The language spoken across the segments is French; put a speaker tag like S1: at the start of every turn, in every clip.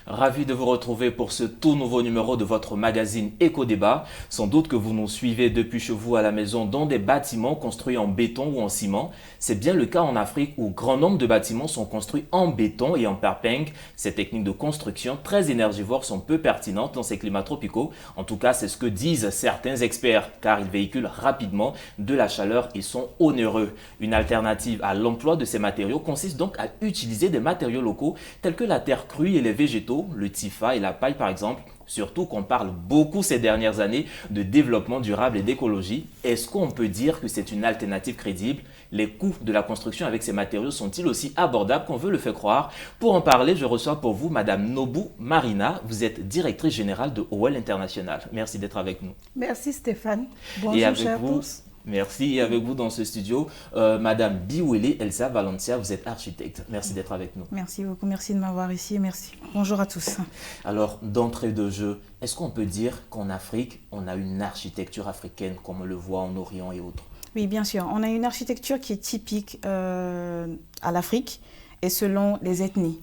S1: Ravi de vous retrouver pour ce tout nouveau numéro de votre magazine Éco-Débat. Sans doute que vous nous suivez depuis chez vous à la maison dans des bâtiments construits en béton ou en ciment. C'est bien le cas en Afrique où grand nombre de bâtiments sont construits en béton et en perpeng. Ces techniques de construction très énergivores sont peu pertinentes dans ces climats tropicaux. En tout cas, c'est ce que disent certains experts car ils véhiculent rapidement de la chaleur et sont onéreux. Une alternative à l'emploi de ces matériaux consiste donc à utiliser des matériaux locaux tels que la terre crue et les végétaux, le tifa et la paille par exemple. Surtout qu'on parle beaucoup ces dernières années de développement durable et d'écologie. Est-ce qu'on peut dire que c'est une alternative crédible? Les coûts de la construction avec ces matériaux sont-ils aussi abordables qu'on veut le faire croire? Pour en parler, je reçois pour vous Madame Nobu Marina. Vous êtes directrice générale de OL International. Merci d'être avec nous.
S2: Merci Stéphane.
S1: Et
S2: Bonjour
S1: avec
S2: chers
S1: vous,
S2: tous.
S1: merci. Et avec vous dans ce studio, Madame Biwele Elsa Valencia, vous êtes architecte. Merci d'être avec nous.
S3: Merci beaucoup, merci de m'avoir ici, merci. Bonjour à tous.
S1: Alors, d'entrée de jeu, est-ce qu'on peut dire qu'en Afrique, on a une architecture africaine comme on le voit en Orient et autres?
S3: Oui, bien sûr, on a une architecture qui est typique à l'Afrique et selon les ethnies.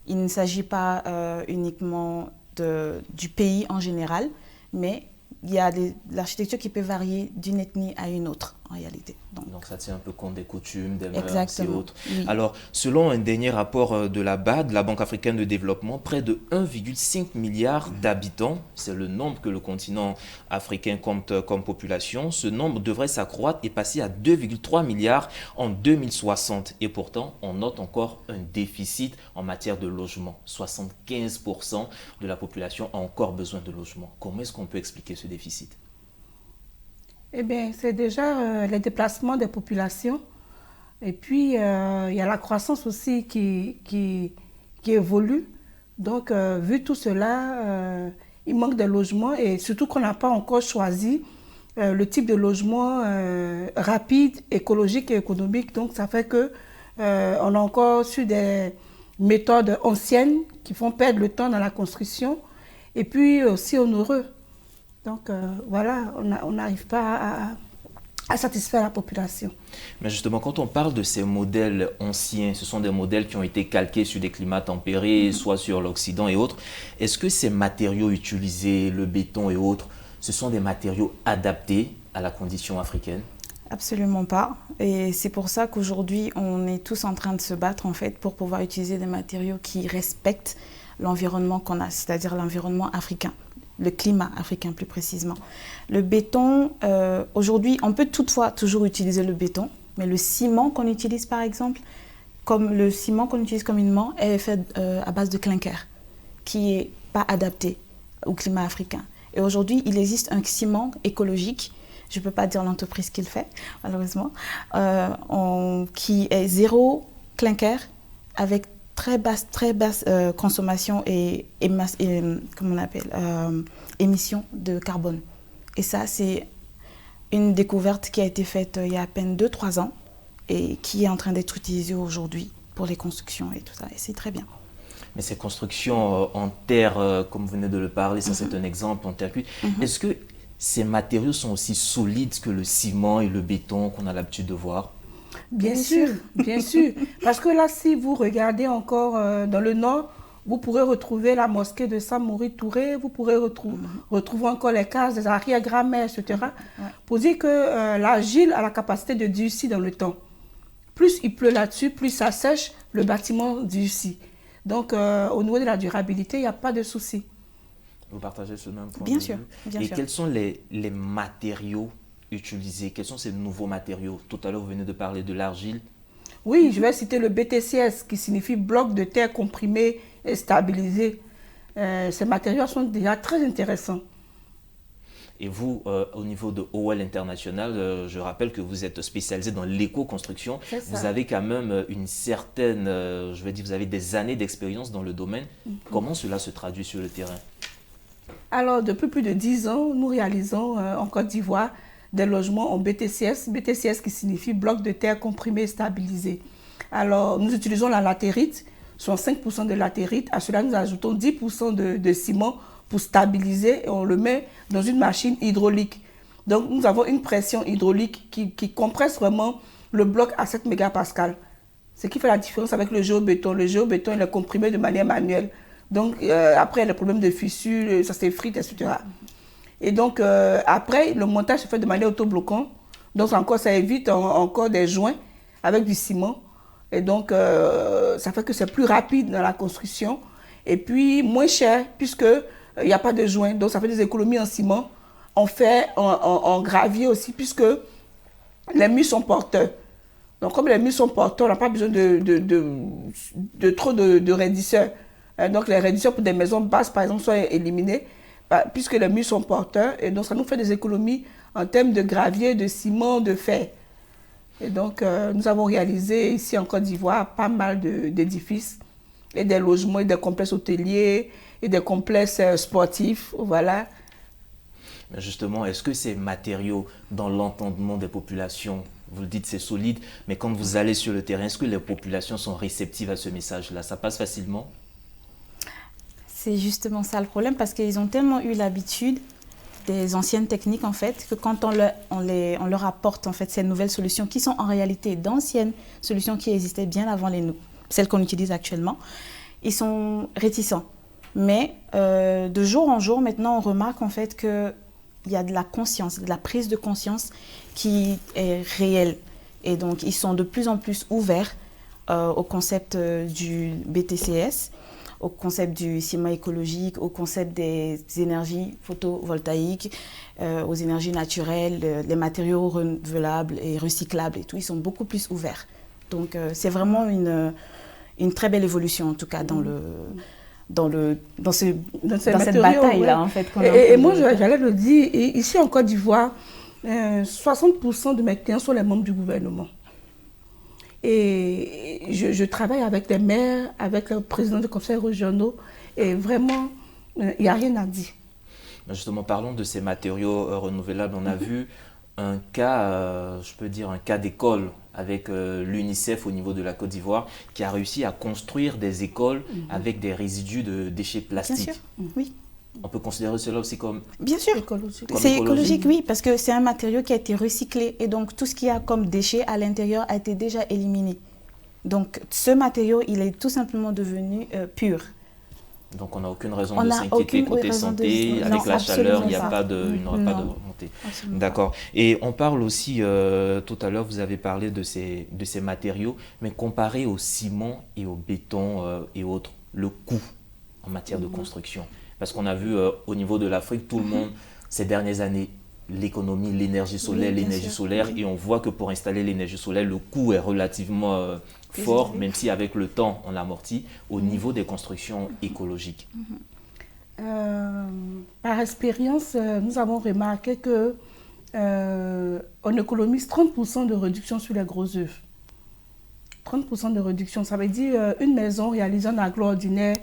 S3: Il ne s'agit pas uniquement du pays en général, mais il y a l'architecture qui peut varier d'une ethnie à une autre en réalité.
S1: Donc ça tient un peu compte des coutumes, des mœurs
S3: Exactement,
S1: et autres.
S3: oui.
S1: Alors, selon un dernier rapport de la BAD, la Banque africaine de développement, près de 1,5 milliard d'habitants, c'est le nombre que le continent africain compte comme population. Ce nombre devrait s'accroître et passer à 2,3 milliards en 2060. Et pourtant, on note encore un déficit en matière de logement. 75% de la population a encore besoin de logement. Comment est-ce qu'on peut expliquer ce déficit?
S2: Eh bien, c'est déjà les déplacements des populations. Et puis, il y a la croissance aussi qui évolue. Donc, vu tout cela, il manque de logements et surtout qu'on n'a pas encore choisi le type de logement rapide, écologique et économique. Donc, ça fait que on a encore su des méthodes anciennes qui font perdre le temps dans la construction et puis aussi onéreux. Donc voilà, on n'arrive pas à satisfaire la population.
S1: Mais justement, quand on parle de ces modèles anciens, ce sont des modèles qui ont été calqués sur des climats tempérés, soit sur l'Occident et autres. Est-ce que ces matériaux utilisés, le béton et autres, ce sont des matériaux adaptés à la condition africaine?
S3: Absolument pas. Et c'est pour ça qu'aujourd'hui, on est tous en train de se battre en fait pour pouvoir utiliser des matériaux qui respectent l'environnement qu'on a, c'est-à-dire l'environnement africain. Le climat africain plus précisément. Le béton, aujourd'hui, on peut toutefois toujours utiliser le béton, mais le ciment qu'on utilise par exemple, comme le ciment qu'on utilise communément, est fait à base de clinker, qui n'est pas adapté au climat africain. Et aujourd'hui, il existe un ciment écologique, je ne peux pas dire l'entreprise qui le fait, malheureusement, qui est zéro clinker avec très basse consommation et comment on appelle, émission de carbone. Et ça, c'est une découverte qui a été faite il y a à peine 2-3 ans et qui est en train d'être utilisée aujourd'hui pour les constructions et tout ça. Et c'est très bien.
S1: Mais ces constructions en terre, comme vous venez de le parler, ça c'est un exemple en terre cuite. Est-ce que ces matériaux sont aussi solides que le ciment et le béton qu'on a l'habitude de voir?
S2: Bien sûr, bien sûr. Parce que là, si vous regardez encore dans le nord, vous pourrez retrouver la mosquée de Samori Touré, vous pourrez retrouver encore les cases des arrière-grand-mères, etc. Pour dire que l'argile a la capacité de durcir dans le temps. Plus il pleut là-dessus, plus ça sèche, le bâtiment durcit. Donc, au niveau de la durabilité, il n'y a pas de souci.
S1: Vous partagez ce même point
S3: Bien
S1: de
S3: sûr,
S1: vue.
S3: bien
S1: Et
S3: sûr.
S1: quels sont les matériaux utilisés? Quels sont ces nouveaux matériaux? Tout à l'heure, vous venez de parler de l'argile.
S2: Oui, je vais citer le BTCS, qui signifie bloc de terre comprimé et stabilisé. Ces matériaux sont déjà très intéressants.
S1: Et vous, au niveau de OL International, je rappelle que vous êtes spécialisé dans l'éco-construction.
S2: C'est ça.
S1: Vous avez quand même une certaine, je vais dire, vous avez des années d'expérience dans le domaine. Comment cela se traduit sur le terrain?
S2: Alors, depuis plus de 10 ans, nous réalisons en Côte d'Ivoire des logements en BTCS. BTCS qui signifie bloc de terre comprimé et stabilisé. Alors, nous utilisons la latérite, soit 5% de latérite. À cela, nous ajoutons 10% de ciment pour stabiliser et on le met dans une machine hydraulique. Donc, nous avons une pression hydraulique qui compresse vraiment le bloc à 7 mégapascales. Ce qui fait la différence avec le géobéton. Le géobéton, il est comprimé de manière manuelle. Donc, après, il y a le problème de fissure, ça s'effrite, etc. Et donc, après, le montage se fait de manière autobloquant. Donc, encore, ça évite encore des joints avec du ciment. Et donc, ça fait que c'est plus rapide dans la construction. Et puis, moins cher, puisqu'il n'y a pas de joints. Donc, ça fait des économies en ciment. On fait en gravier aussi, puisque les murs sont porteurs. Donc, comme les murs sont porteurs, on n'a pas besoin de trop de raidisseurs. Donc, les raidisseurs pour des maisons basses, par exemple, sont éliminés, puisque les murs sont porteurs. Et donc, ça nous fait des économies en termes de gravier, de ciment, de fer. Et donc, nous avons réalisé ici en Côte d'Ivoire pas mal d'édifices et des logements et des complexes hôteliers et des complexes sportifs. Voilà.
S1: Mais justement, est-ce que ces matériaux, dans l'entendement des populations, vous le dites, c'est solide, mais quand vous allez sur le terrain, est-ce que les populations sont réceptives à ce message-là? Ça passe facilement?
S3: C'est justement ça le problème, parce qu'ils ont tellement eu l'habitude des anciennes techniques, en fait, que quand on leur apporte en fait ces nouvelles solutions, qui sont en réalité d'anciennes solutions qui existaient bien avant celles qu'on utilise actuellement, ils sont réticents. Mais de jour en jour, maintenant, on remarque en fait qu'il y a de la conscience, de la prise de conscience qui est réelle. Et donc, ils sont de plus en plus ouverts au concept du BTCS, au concept du ciment écologique, au concept des énergies photovoltaïques, aux énergies naturelles, les matériaux renouvelables et recyclables et tout. Ils sont beaucoup plus ouverts. Donc, c'est vraiment une très belle évolution, en tout cas, dans cette bataille-là, en fait.
S2: Et moi, j'allais le dire, ici en Côte d'Ivoire, 60% de mes clients sont les membres du gouvernement. Et je travaille avec les maires, avec le président des conseils régionaux, et vraiment, il n'y a rien à dire.
S1: Justement, parlons de ces matériaux renouvelables. On a vu un cas, je peux dire un cas d'école avec l'UNICEF au niveau de la Côte d'Ivoire, qui a réussi à construire des écoles avec des résidus de déchets plastiques.
S3: Bien sûr, oui.
S1: On peut considérer cela aussi comme...
S3: Bien sûr, c'est écologique, oui, parce que c'est un matériau qui a été recyclé et donc tout ce qu'il y a comme déchets à l'intérieur a été déjà éliminé. Donc ce matériau, il est tout simplement devenu pur.
S1: Donc on n'a aucune raison de s'inquiéter côté santé, avec la chaleur, il n'y aura pas de remontée. D'accord. Et on parle aussi, tout à l'heure vous avez parlé de ces matériaux, mais comparé au ciment et au béton et autres, le coût en matière de construction. Parce qu'on a vu au niveau de l'Afrique, tout le monde, ces dernières années, l'économie, l'énergie solaire, et on voit que pour installer l'énergie solaire, le coût est relativement fort, même si avec le temps, on l'amortit, au niveau des constructions écologiques.
S2: Par expérience, nous avons remarqué que on économise 30% de réduction sur les gros œuvres. 30% de réduction, ça veut dire une maison réalisée en aglo ordinaire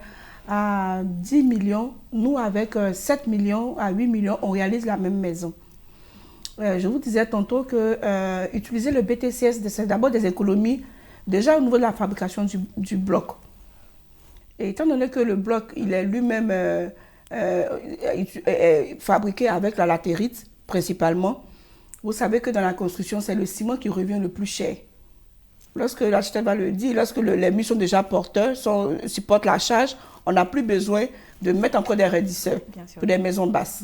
S2: à 10 millions, nous avec 7 millions à 8 millions, on réalise la même maison. Je vous disais tantôt que utiliser le BTCS, c'est d'abord des économies, déjà au niveau de la fabrication du bloc. Et étant donné que le bloc, il est lui-même fabriqué avec la latérite, principalement, vous savez que dans la construction, c'est le ciment qui revient le plus cher. Lorsque l'architecte va le dire, lorsque les murs sont déjà porteurs, supportent la charge, on n'a plus besoin de mettre encore des raidisseurs pour des maisons basses.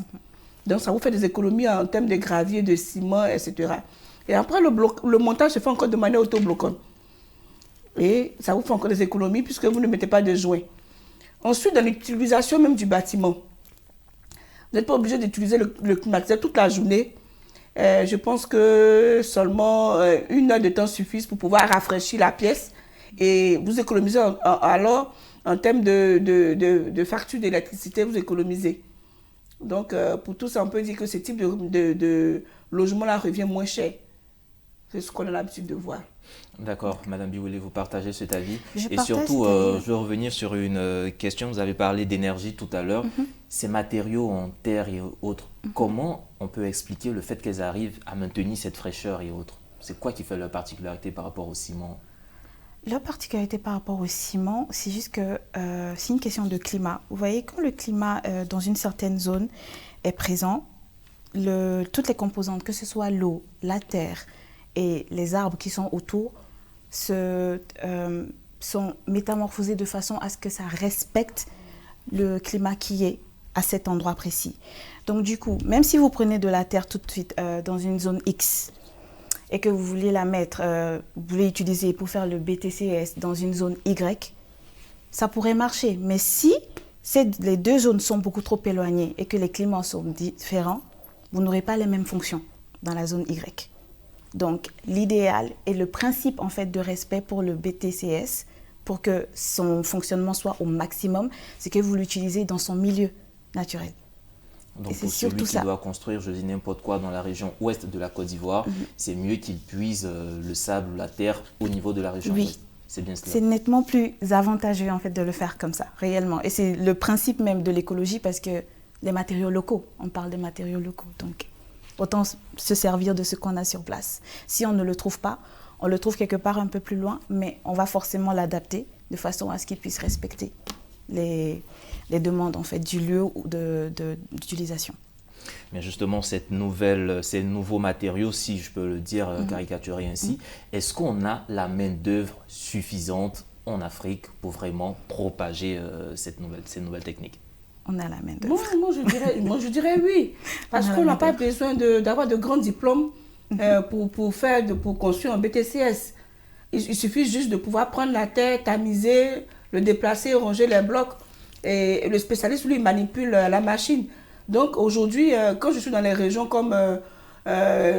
S2: Donc, ça vous fait des économies en termes de gravier, de ciment, etc. Et après, le montage se fait encore de manière autobloquante. Et ça vous fait encore des économies puisque vous ne mettez pas de joints. Ensuite, dans l'utilisation même du bâtiment, vous n'êtes pas obligé d'utiliser le climatiseur toute la journée. Je pense que seulement 1 heure de temps suffit pour pouvoir rafraîchir la pièce. Et vous économisez alors, en termes de facture d'électricité, vous économisez. Donc, pour tout ça, on peut dire que ce type de logement-là revient moins cher. C'est ce qu'on a l'habitude de voir.
S1: D'accord. Madame Biwele, vous partagez cet avis. Et surtout, je veux revenir sur une question. Vous avez parlé d'énergie tout à l'heure. Ces matériaux en terre et autres, comment on peut expliquer le fait qu'elles arrivent à maintenir cette fraîcheur et autres? C'est quoi qui fait leur particularité par rapport au ciment?
S3: Leur particularité par rapport au ciment, c'est juste que c'est une question de climat. Vous voyez, quand le climat dans une certaine zone est présent, toutes les composantes, que ce soit l'eau, la terre et les arbres qui sont autour, sont métamorphosés de façon à ce que ça respecte le climat qui est à cet endroit précis. Donc du coup, même si vous prenez de la terre tout de suite dans une zone X et que vous voulez la mettre, vous voulez utiliser pour faire le BTCS dans une zone Y, ça pourrait marcher. Mais si les deux zones sont beaucoup trop éloignées et que les climats sont différents, vous n'aurez pas les mêmes fonctions dans la zone Y. Donc l'idéal et le principe en fait de respect pour le BTCS, pour que son fonctionnement soit au maximum, c'est que vous l'utilisez dans son milieu naturel.
S1: Donc pour celui qui doit construire, je dis n'importe quoi, dans la région ouest de la Côte d'Ivoire, c'est mieux qu'il puise le sable ou la terre au niveau de la région ouest. C'est bien cela.
S3: C'est nettement plus avantageux en fait de le faire comme ça, réellement. Et c'est le principe même de l'écologie parce que les matériaux locaux, on parle des matériaux locaux. Donc autant se servir de ce qu'on a sur place. Si on ne le trouve pas, on le trouve quelque part un peu plus loin, mais on va forcément l'adapter de façon à ce qu'il puisse respecter les demandes en fait, du lieu d'utilisation.
S1: Mais justement, ces nouveaux matériaux, si je peux le dire, caricaturer ainsi, est-ce qu'on a la main-d'œuvre suffisante en Afrique pour vraiment propager ces nouvelles techniques?
S3: On a la main-d'œuvre.
S2: Moi, je dirais oui. Parce qu'on n'a pas besoin d'avoir de grands diplômes pour construire un BTCS. Il suffit juste de pouvoir prendre la terre, tamiser, le déplacer, ranger les blocs. Et le spécialiste, lui, manipule la machine. Donc aujourd'hui, quand je suis dans les régions comme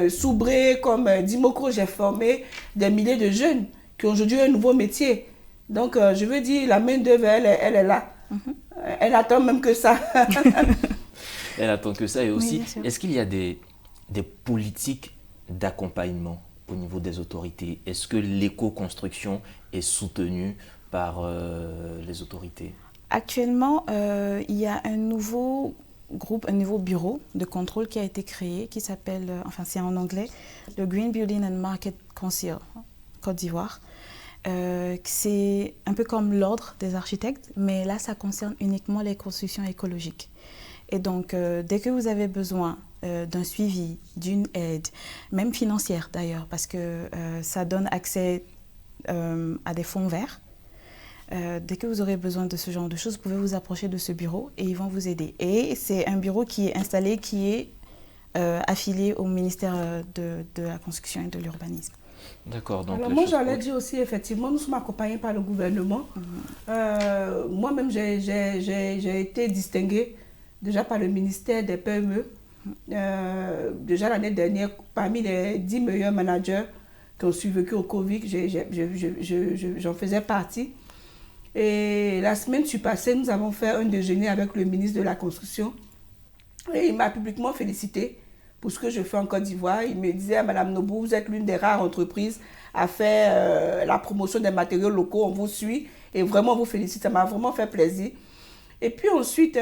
S2: Soubré, comme Dimokro, j'ai formé des milliers de jeunes qui ont aujourd'hui un nouveau métier. Donc je veux dire, la main-d'œuvre, elle est là. Elle attend même que ça.
S1: Elle attend que ça. Et aussi, est-ce qu'il y a des politiques d'accompagnement au niveau des autorités? Est-ce que l'éco-construction est soutenue par les autorités?
S3: Actuellement, il y a un nouveau groupe, un nouveau bureau de contrôle qui a été créé, qui s'appelle, enfin c'est en anglais, le Green Building and Market Council, Côte d'Ivoire. C'est un peu comme l'ordre des architectes, mais là ça concerne uniquement les constructions écologiques. Et donc, dès que vous avez besoin d'un suivi, d'une aide, même financière d'ailleurs, parce que ça donne accès à des fonds verts, dès que vous aurez besoin de ce genre de choses, vous pouvez vous approcher de ce bureau et ils vont vous aider. Et c'est un bureau qui est installé, qui est affilié au ministère de la Construction et de l'Urbanisme.
S1: D'accord. Donc
S2: alors moi, j'allais dire aussi, effectivement, nous sommes accompagnés par le gouvernement. Moi-même, j'ai été distinguée déjà par le ministère des PME. Déjà l'année dernière, parmi les 10 meilleurs managers qui ont survécu au Covid, j'en faisais partie. Et la semaine passée, nous avons fait un déjeuner avec le ministre de la Construction. Et il m'a publiquement félicité pour ce que je fais en Côte d'Ivoire. Il me disait, Madame Nobou, vous êtes l'une des rares entreprises à faire la promotion des matériaux locaux. On vous suit et vraiment on vous félicite. Ça m'a vraiment fait plaisir. Et puis ensuite, il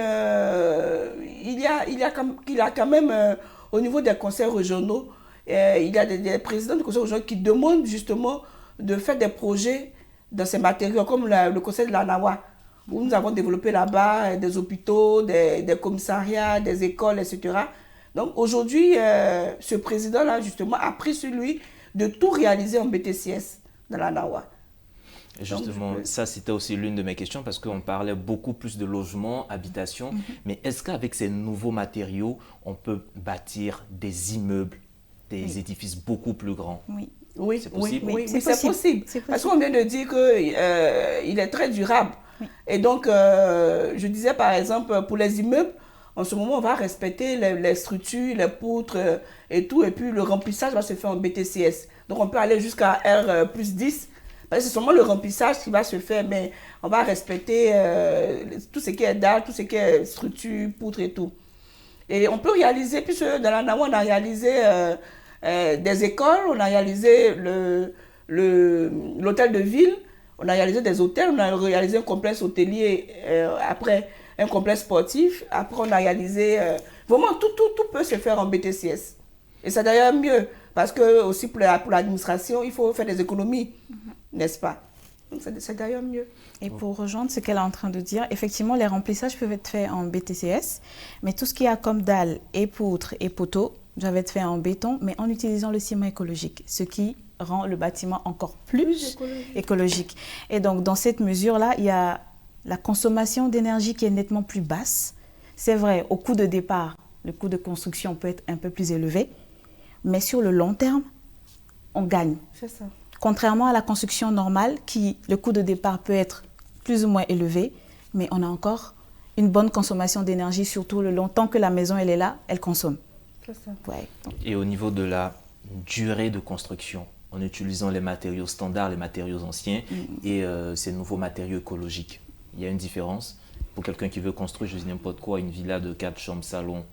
S2: y a quand même, au niveau des conseils régionaux, il y a des présidents de conseils régionaux qui demandent justement de faire des projets dans ces matériaux, comme le conseil de la Nawa, où nous avons développé là-bas des hôpitaux, des commissariats, des écoles, etc. Donc aujourd'hui, ce président-là, justement, a pris sur lui de tout réaliser en BTCS dans la Nawa.
S1: Justement, ça c'était aussi l'une de mes questions parce qu'on parlait beaucoup plus de logement, habitation, mais est-ce qu'avec ces nouveaux matériaux, on peut bâtir des immeubles, des édifices beaucoup plus grands?
S2: Oui,
S1: c'est possible.
S2: Oui, c'est possible. Parce qu'on vient de dire qu'il est très durable. Oui. Et donc, je disais par exemple, pour les immeubles, en ce moment, on va respecter les structures, les poutres et tout. Et puis, le remplissage va se faire en BTCS. Donc, on peut aller jusqu'à R+10. Parce que c'est seulement le remplissage qui va se faire, mais on va respecter tout ce qui est dalle, tout ce qui est structure, poutre et tout. Et on peut réaliser, puisque dans la Nawa, on a réalisé des écoles, on a réalisé l'hôtel de ville, on a réalisé des hôtels, on a réalisé un complexe hôtelier, après un complexe sportif, après on a réalisé... vraiment, tout peut se faire en BTCS. Et c'est d'ailleurs mieux, parce que aussi pour l'administration, il faut faire des économies, n'est-ce pas? Donc c'est d'ailleurs mieux.
S3: Et pour rejoindre ce qu'elle est en train de dire, effectivement, les remplissages peuvent être faits en BTCS, mais tout ce qu'il y a comme dalles et poutres et poteaux doivent être faits en béton, mais en utilisant le ciment écologique, ce qui rend le bâtiment encore plus écologique. Et donc, dans cette mesure-là, il y a la consommation d'énergie qui est nettement plus basse. C'est vrai, au coût de départ, le coût de construction peut être un peu plus élevé, mais sur le long terme, on gagne.
S2: C'est ça.
S3: Contrairement à la construction normale, le coût de départ peut être plus ou moins élevé, mais on a encore une bonne consommation d'énergie, surtout le long. Tant que la maison elle est là, elle consomme.
S2: C'est ça.
S3: Ouais.
S1: Et au niveau de la durée de construction, en utilisant les matériaux standards, les matériaux anciens et ces nouveaux matériaux écologiques, il y a une différence pour quelqu'un qui veut construire, je dis n'importe quoi, une villa de 4 chambres, salon.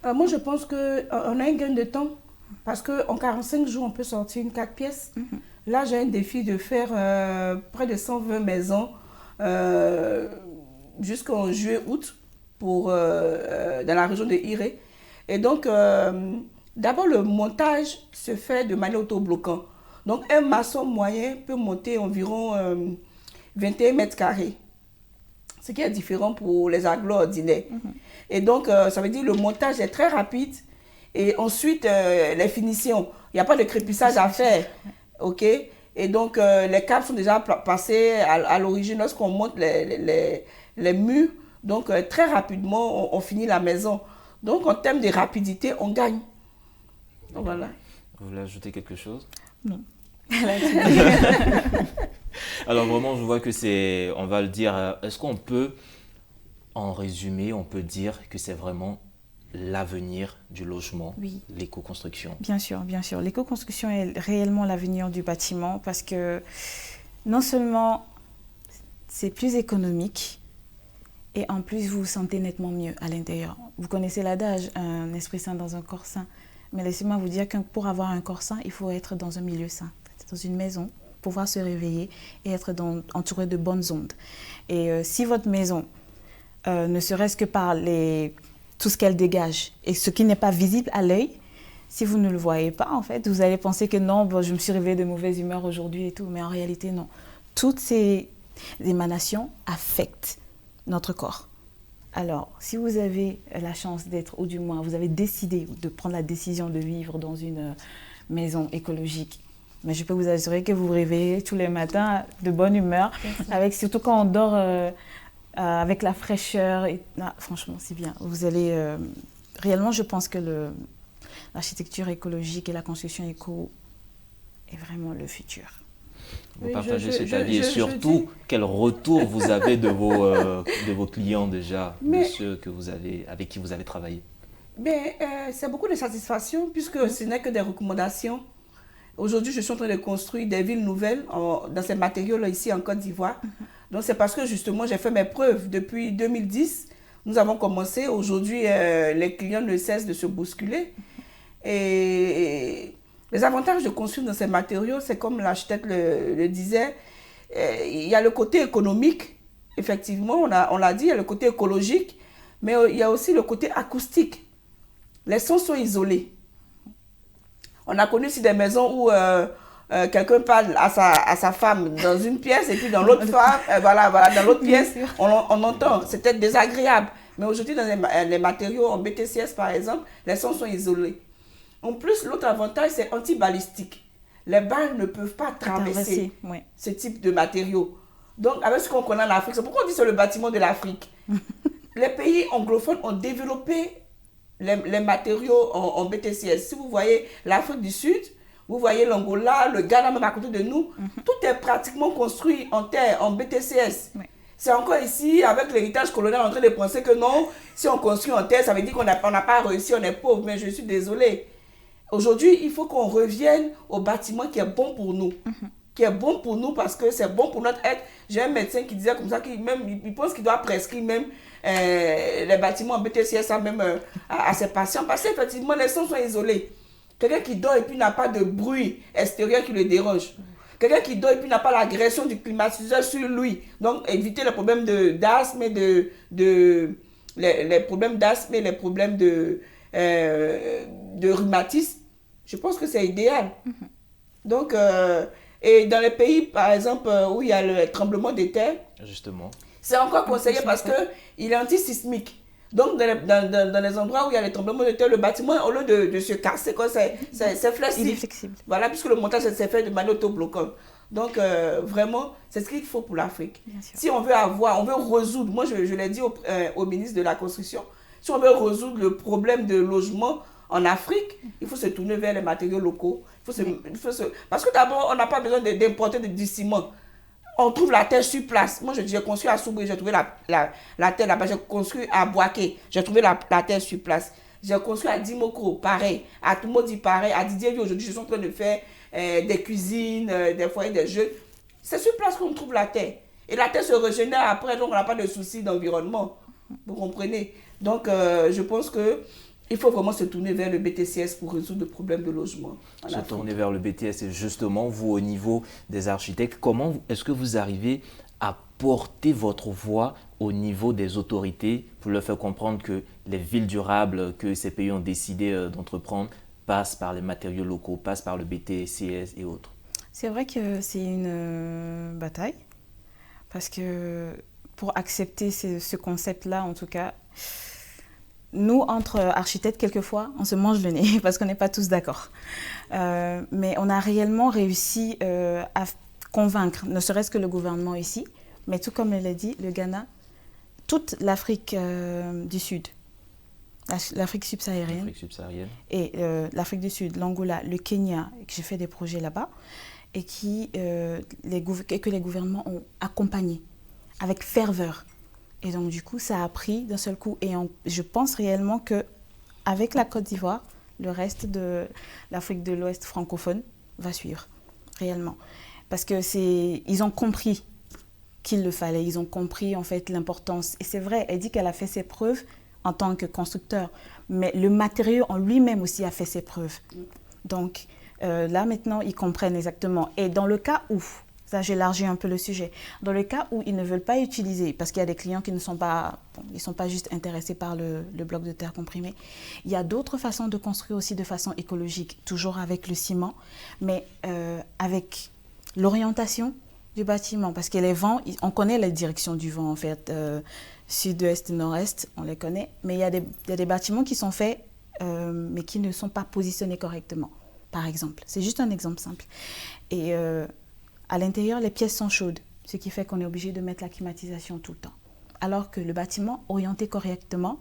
S2: Moi, je pense qu'on a un gain de temps parce qu'en 45 jours, on peut sortir une 4 pièces. Là, j'ai un défi de faire près de 120 maisons jusqu'en juillet-août dans la région de Iré. Et donc, d'abord, le montage se fait de manière autobloquant. Donc, un maçon moyen peut monter environ 21 mètres carrés, ce qui est différent pour les agglos ordinaires. Et donc, ça veut dire que le montage est très rapide. Et ensuite, les finitions, il n'y a pas de crépissage à faire. OK? Et donc, les câbles sont déjà passés à l'origine lorsqu'on monte les murs. Donc, très rapidement, on finit la maison. Donc, en termes de rapidité, on gagne. Donc, voilà.
S1: Vous voulez ajouter quelque chose?
S3: Non.
S1: Alors vraiment, je vois que c'est, on va le dire, est-ce qu'on peut, en résumé, on peut dire que c'est vraiment l'avenir du logement,
S3: oui.
S1: L'éco-construction?
S3: Bien sûr, bien sûr. L'éco-construction est réellement l'avenir du bâtiment parce que non seulement c'est plus économique et en plus vous vous sentez nettement mieux à l'intérieur. Vous connaissez l'adage, un esprit sain dans un corps sain. Mais laissez-moi vous dire que pour avoir un corps sain, il faut être dans un milieu sain, dans une maison, pouvoir se réveiller et être entouré de bonnes ondes. Et si votre maison, ne serait-ce que par tout ce qu'elle dégage et ce qui n'est pas visible à l'œil, si vous ne le voyez pas, en fait, vous allez penser que non, bon, je me suis réveillée de mauvaise humeur aujourd'hui et tout, mais en réalité, non. Toutes ces émanations affectent notre corps. Alors, si vous avez la chance d'être, ou du moins, vous avez décidé de prendre la décision de vivre dans une maison écologique, mais je peux vous assurer que vous vous réveillez tous les matins de bonne humeur, surtout quand on dort avec la fraîcheur. Franchement, c'est bien. Vous allez réellement, je pense que l'architecture écologique et la construction éco est vraiment le futur.
S1: Vous partagez cet avis et surtout, quel retour vous avez de vos clients déjà, de ceux avec qui vous avez travaillé?
S2: C'est beaucoup de satisfaction puisque ce n'est que des recommandations. Aujourd'hui, je suis en train de construire des villes nouvelles dans ces matériaux-là ici en Côte d'Ivoire. Donc, c'est parce que justement, j'ai fait mes preuves. Depuis 2010, nous avons commencé. Aujourd'hui, les clients ne cessent de se bousculer. Et les avantages de construire dans ces matériaux, c'est comme l'architecte le disait, il y a le côté économique. Effectivement, on l'a dit, il y a le côté écologique, mais il y a aussi le côté acoustique. Les sons sont isolés. On a connu aussi des maisons où quelqu'un parle à sa femme dans une pièce et puis dans l'autre dans l'autre pièce, on entend. C'était désagréable. Mais aujourd'hui, dans les matériaux en BTCS, par exemple, les sons sont isolés. En plus, l'autre avantage, c'est anti-balistique. Les balles ne peuvent pas traverser ce type de matériaux. Donc, avec ce qu'on connaît en Afrique, c'est pourquoi on dit que c'est le bâtiment de l'Afrique. Les pays anglophones ont développé les matériaux en BTCS. Si vous voyez l'Afrique du Sud, vous voyez l'Angola, le Ghana, même à côté de nous, tout est pratiquement construit en terre, en BTCS. Oui. C'est encore ici, avec l'héritage colonial, en train de penser que non, si on construit en terre, ça veut dire qu'on n'a pas réussi, on est pauvre. Mais je suis désolée. Aujourd'hui, il faut qu'on revienne au bâtiment qui est bon pour nous. Qui est bon pour nous parce que c'est bon pour notre être. J'ai un médecin qui disait comme ça, il pense qu'il doit prescrire même les bâtiments en BTCS à ses patients parce qu'effectivement, les sons sont isolés. Quelqu'un qui dort et puis n'a pas de bruit extérieur qui le dérange. Quelqu'un qui dort et puis n'a pas l'agression du climatiseur sur lui. Donc, éviter les problèmes d'asthme et les problèmes d'asthme et les problèmes de rhumatisme. Je pense que c'est idéal. Donc, et dans les pays, par exemple, où il y a le tremblement de terre,
S1: justement,
S2: c'est encore conseillé parce qu'il est antisismique. Donc, dans les endroits où il y a les tremblements de terre, le bâtiment, au lieu de se casser, c'est flexible.
S3: Il est flexible.
S2: Voilà, puisque le montage s'est fait de manière autobloquante.
S4: Donc, vraiment, c'est ce qu'il faut pour l'Afrique. Si on veut résoudre, moi je l'ai dit au ministre de la Construction, si on veut résoudre le problème de logement en Afrique, il faut se tourner vers les matériaux locaux. Parce que d'abord, on n'a pas besoin d'importer du ciment. On trouve la terre sur place. Moi, j'ai construit à Soubré, j'ai trouvé la terre là-bas. J'ai construit à Boaké, j'ai trouvé la terre sur place. J'ai construit à Dimoko, pareil. À Toumodi, pareil. À Didier, aujourd'hui, je suis en train de faire des cuisines, des foyers, des jeux. C'est sur place qu'on trouve la terre. Et la terre se régénère après, donc on n'a pas de soucis d'environnement. Vous comprenez? Donc, je pense qu'il faut vraiment se tourner vers le BTCS pour résoudre le problème de logement.
S1: Se tourner vers le BTS, et justement, vous, au niveau des architectes, comment est-ce que vous arrivez à porter votre voix au niveau des autorités pour leur faire comprendre que les villes durables que ces pays ont décidé d'entreprendre passent par les matériaux locaux, passent par le BTCS et autres?
S3: C'est vrai que c'est une bataille, parce que pour accepter ce concept-là, en tout cas, nous, entre architectes, quelquefois, on se mange le nez parce qu'on n'est pas tous d'accord. Mais on a réellement réussi à convaincre, ne serait-ce que le gouvernement ici, mais tout comme elle l'a dit, le Ghana, toute l'Afrique du Sud, l'Afrique subsaharienne, et l'Afrique du Sud, l'Angola, le Kenya, j'ai fait des projets là-bas, et que les gouvernements ont accompagné avec ferveur. Et donc, du coup, ça a pris d'un seul coup. Et je pense réellement qu'avec la Côte d'Ivoire, le reste de l'Afrique de l'Ouest francophone va suivre, réellement. Parce qu'ils ont compris qu'il le fallait. Ils ont compris, en fait, l'importance. Et c'est vrai, elle dit qu'elle a fait ses preuves en tant que constructeur. Mais le matériau en lui-même aussi a fait ses preuves. Donc, là, maintenant, ils comprennent exactement. Et dans le cas où... Ça, j'élargis un peu le sujet. Dans le cas où ils ne veulent pas utiliser, parce qu'il y a des clients qui ne sont pas, ils sont pas juste intéressés par le bloc de terre comprimé, il y a d'autres façons de construire aussi de façon écologique, toujours avec le ciment, mais avec l'orientation du bâtiment. Parce que les vents, on connaît la direction du vent en fait, sud-est, nord-est, on les connaît, mais il y a des bâtiments qui sont faits, mais qui ne sont pas positionnés correctement, par exemple. C'est juste un exemple simple. Et... à l'intérieur, les pièces sont chaudes, ce qui fait qu'on est obligé de mettre la climatisation tout le temps. Alors que le bâtiment, orienté correctement,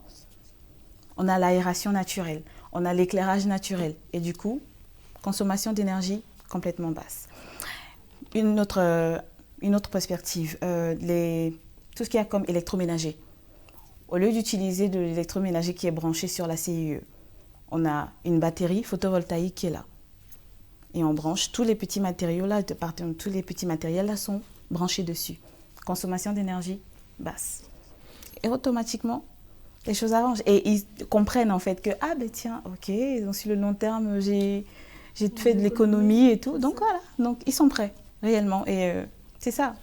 S3: on a l'aération naturelle, on a l'éclairage naturel. Et du coup, consommation d'énergie complètement basse. Une autre perspective, tout ce qu'il y a comme électroménager. Au lieu d'utiliser de l'électroménager qui est branché sur la CIE, on a une batterie photovoltaïque qui est là. Et on branche tous les petits matériaux là, tous les petits matériels là sont branchés dessus. Consommation d'énergie basse. Et automatiquement, les choses arrangent. Et ils comprennent en fait que, ah ben tiens, ok, donc sur le long terme, j'ai fait de l'économie et tout. Donc voilà, donc ils sont prêts, réellement. Et c'est ça.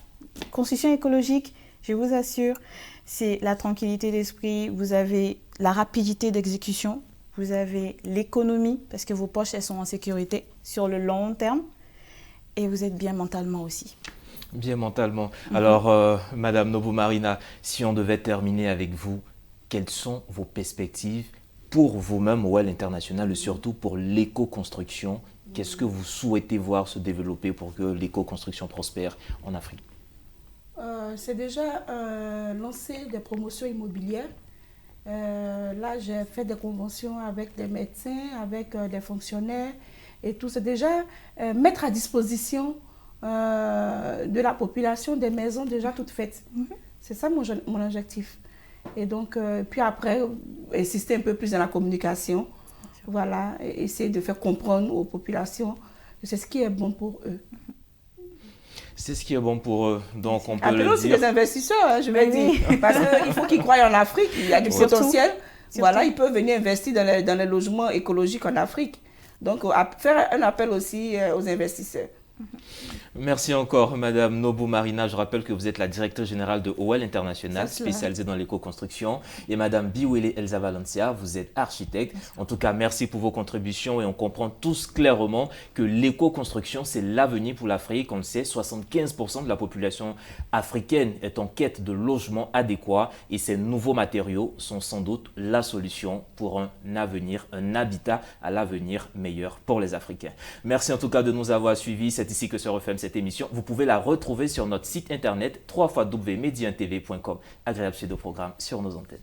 S3: Construction écologique, je vous assure, c'est la tranquillité d'esprit, vous avez la rapidité d'exécution, vous avez l'économie, parce que vos poches, elles sont en sécurité sur le long terme, et vous êtes bien mentalement aussi.
S1: Bien mentalement. Alors, Madame Nobu Marina, si on devait terminer avec vous, quelles sont vos perspectives pour vous-même, OL International, et surtout pour l'éco-construction? Qu'est-ce que vous souhaitez voir se développer pour que l'éco-construction prospère en Afrique?
S2: C'est déjà lancer des promotions immobilières. Là, j'ai fait des conventions avec des médecins, avec des fonctionnaires et tout. C'est déjà mettre à disposition de la population des maisons déjà toutes faites. C'est ça mon objectif. Et donc, puis après, insister un peu plus dans la communication. Voilà, et essayer de faire comprendre aux populations que c'est ce qui est bon pour eux.
S1: C'est ce qui est bon pour eux, donc on peut le dire.
S2: Appelez aussi les investisseurs, hein, je vais dire, parce qu'il faut qu'ils croient en Afrique, il y a du potentiel. Voilà, ils peuvent venir investir dans les logements écologiques en Afrique. Donc, faire un appel aussi aux investisseurs.
S1: Merci encore, Madame Nobu Marina. Je rappelle que vous êtes la directrice générale de OL International, spécialisée dans l'éco-construction. Et Madame Biwele Elsa Valencia, vous êtes architecte. En tout cas, merci pour vos contributions et on comprend tous clairement que l'éco-construction, c'est l'avenir pour l'Afrique. On le sait, 75% de la population africaine est en quête de logements adéquats et ces nouveaux matériaux sont sans doute la solution pour un avenir, un habitat à l'avenir meilleur pour les Africains. Merci en tout cas de nous avoir suivis. C'était c'est ici que se referme cette émission. Vous pouvez la retrouver sur notre site internet www.mediantv.com. Agréable suite de programme sur nos antennes.